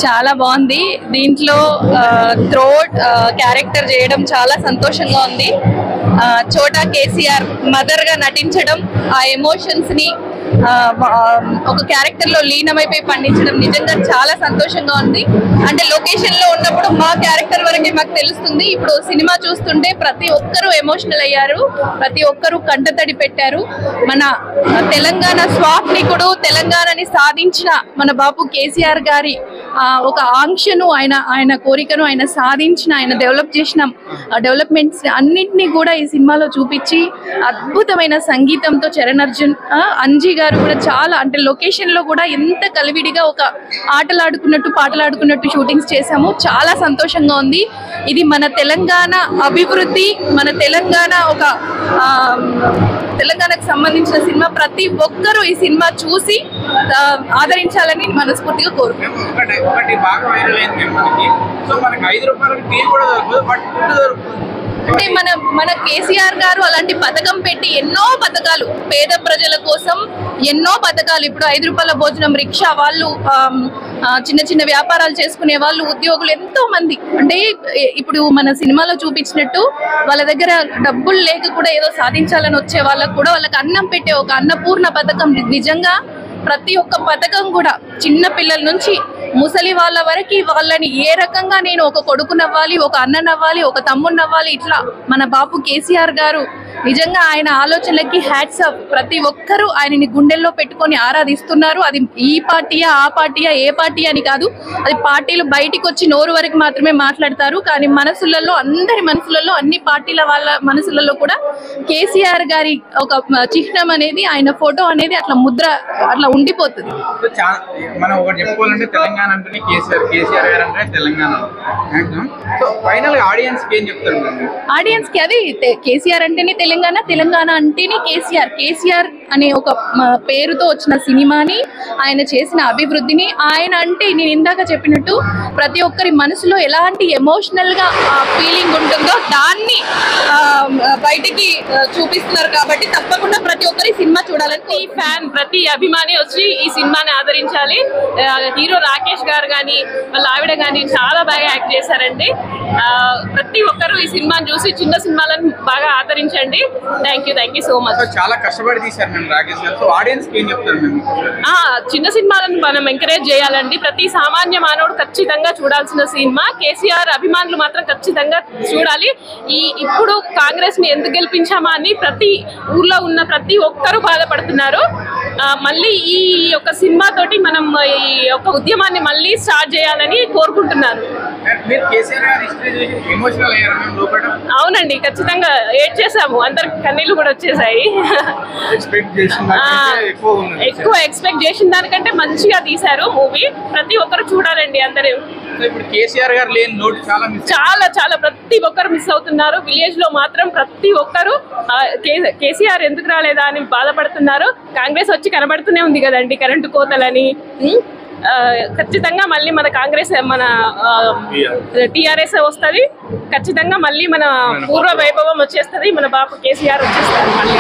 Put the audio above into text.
చాలా బాగుంది. దీంట్లో థ్రోట్ క్యారెక్టర్ చేయడం చాలా సంతోషంగా ఉంది. చోటా కేసీఆర్ మదర్ గా నటించడం, ఆ ఎమోషన్స్ ని ఒక క్యారెక్టర్ లో లీనమైపోయి పండించడం నిజంగా చాలా సంతోషంగా ఉంది. అంటే లొకేషన్ లో ఉన్నప్పుడు మా క్యారెక్టర్ వరకే మాకు తెలుస్తుంది. ఇప్పుడు సినిమా చూస్తుంటే ప్రతి ఒక్కరూ ఎమోషనల్ అయ్యారు, ప్రతి ఒక్కరూ కంటతడి పెట్టారు. మన తెలంగాణ స్వాప్నికుడు, తెలంగాణని సాధించిన మన బాపు కేసీఆర్ గారి ఒక ఆంక్షను, ఆయన కోరికను ఆయన సాధించిన, ఆయన డెవలప్ చేసిన డెవలప్మెంట్స్ అన్నింటినీ కూడా ఈ సినిమాలో చూపించి అద్భుతమైన సంగీతంతో చరణ్ అర్జున్, అంజీ గారు కూడా చాలా, అంటే లొకేషన్ లో కూడా ఎంత కలివిడిగా ఒక ఆటలాడుకున్నట్టు పాటలాడుకున్నట్టు షూటింగ్స్ చేశాము. చాలా సంతోషంగా ఉంది. ఇది మన తెలంగాణ అభివృద్ధి, మన తెలంగాణ ఒక తెలంగాణకు సంబంధించిన సినిమా. ప్రతి ఒక్కరూ ఈ సినిమా చూసి ఆదరించాలని మనస్ఫూర్తిగా కోరుకుంటున్నాను. అంటే మన కేసీఆర్ గారు అలాంటి పథకం పెట్టి ఎన్నో పథకాలు పేద ప్రజల కోసం, ఎన్నో పథకాలు. ఇప్పుడు 5 రూపాయల భోజనం, రిక్షా వాళ్ళు, చిన్న చిన్న వ్యాపారాలు చేసుకునే వాళ్ళు, ఉద్యోగులు ఎంతో మంది. అంటే ఇప్పుడు మన సినిమాలో చూపించినట్టు వాళ్ళ దగ్గర డబ్బులు లేక కూడా ఏదో సాధించాలని వచ్చే వాళ్ళకు కూడా వాళ్ళకి అన్నం పెట్టే ఒక అన్నపూర్ణ పథకం. నిజంగా ప్రతి ఒక్క పథకం కూడా చిన్న పిల్లల నుంచి ముసలి వాళ్ళ వరకు వాళ్ళని ఏ రకంగా నేను ఒక కొడుకునవ్వాలి, ఒక అన్ననవ్వాలి, ఒక తమ్ముడినవ్వాలి, ఇట్లా మన బాపు కేసీఆర్ గారు నిజంగా ఆయన ఆలోచనలకి హ్యాట్స్ ఆఫ్. ప్రతి ఒక్కరూ ఆయనని గుండెల్లో పెట్టుకొని ఆరాధిస్తున్నారు. అది ఈ పార్టీయా, ఆ పార్టీయా, ఏ పార్టీ అని కాదు. అది పార్టీలు బయటికి వచ్చి నోరు వరకు మాత్రమే మాట్లాడతారు. కానీ మనసులలో, అందరి మనసులలో, అన్ని పార్టీల వాళ్ళ మనసులలో కూడా కేసీఆర్ గారి ఒక చిహ్నం అనేది, ఆయన ఫోటో అనేది అట్లా ముద్ర అట్లా ఉండిపోతుంది. మనం ఒకటి చెప్పుకోవాలంటే తెలంగాణ అంటే కేసీఆర్ గారు అంటే తెలంగాణ. సో ఫైనల్ గా ఆడియన్స్ కి ఏం చెప్తారు? ఆడియన్స్ కి అది కేసీఆర్ అంటేనే తెలంగాణ, తెలంగాణ అంటేనే కేసీఆర్. కేసీఆర్ అనే ఒక పేరుతో వచ్చిన సినిమాని, ఆయన చేసిన అభివృద్ధిని, ఆయన అంటే నేను ఇందాక చెప్పినట్టు ప్రతి ఒక్కరి మనసులో ఎలాంటి ఎమోషనల్ గా ఫీలింగ్ ఉంటుందో దాన్ని బయటికి చూపిస్తున్నారు. కాబట్టి తప్పకుండా ప్రతి ఒక్కరి సినిమా చూడాలని ఫ్యాన్, ప్రతి అభిమాని వచ్చి ఈ సినిమాని ఆదరించాలి. హీరో రాకేష్ గారు కానీ, వాళ్ళ ఆవిడ కానీ చాలా బాగా యాక్ట్ చేశారండి. ప్రతి ఒక్కరు ఈ సినిమాని చూసి చిన్న సినిమాలను బాగా ఆదరించండి. Thank you so much. చాలా కష్టపడి తీశారు రాకేష్ గారు. సో ఆడియన్స్ కి ఏం చెప్తారు? చిన్న సినిమాలను మనం ఎంకరేజ్ చేయాలండి. ప్రతి సామాన్య మానవుడు ఖచ్చితంగా చూడాల్సిన సినిమా. కేసీఆర్ అభిమానులు మాత్రం ఖచ్చితంగా చూడాలి. ఇప్పుడు కాంగ్రెస్ ని ఎందుకు గెలిపించామా అని ప్రతి ఊర్లో ఉన్న ప్రతి ఒక్కరూ బాధపడుతున్నారు. మళ్ళీ ఈ యొక్క సినిమా తోటి మనం ఈ యొక్క ఉద్యమాన్ని మళ్ళీ స్టార్ట్ చేయాలని కోరుకుంటున్నాను. అవునండి, ఖచ్చితంగా ఏడ్ చేసాము. అందరికి కన్నీళ్లు కూడా వచ్చేసాయి. ఎక్కువ ఎక్స్పెక్ట్ చేసిన దానికంటే మంచిగా తీశారు మూవీ. ప్రతి ఒక్కరు చూడాలండి అందరూ. ఇప్పుడు కేసీఆర్ గారు లేని లోటు చాలా ప్రతి ఒక్కరు మిస్ అవుతున్నారు. విలేజ్ లో మాత్రం ప్రతి ఒక్కరు కేసీఆర్ ఎందుకు రాలేదా అని బాధపడుతున్నారు. కాంగ్రెస్ వచ్చి కనబడుతూనే ఉంది కదండి, కరెంటు కోతలని. ఖచ్చితంగా మళ్ళీ మన కాంగ్రెస్, మన టీఆర్ఎస్ వస్తుంది. ఖచ్చితంగా మళ్ళీ మన పూర్వ వైభవం వచ్చేస్తుంది. మన బాపు కేసీఆర్ వచ్చేస్తారు మళ్ళీ.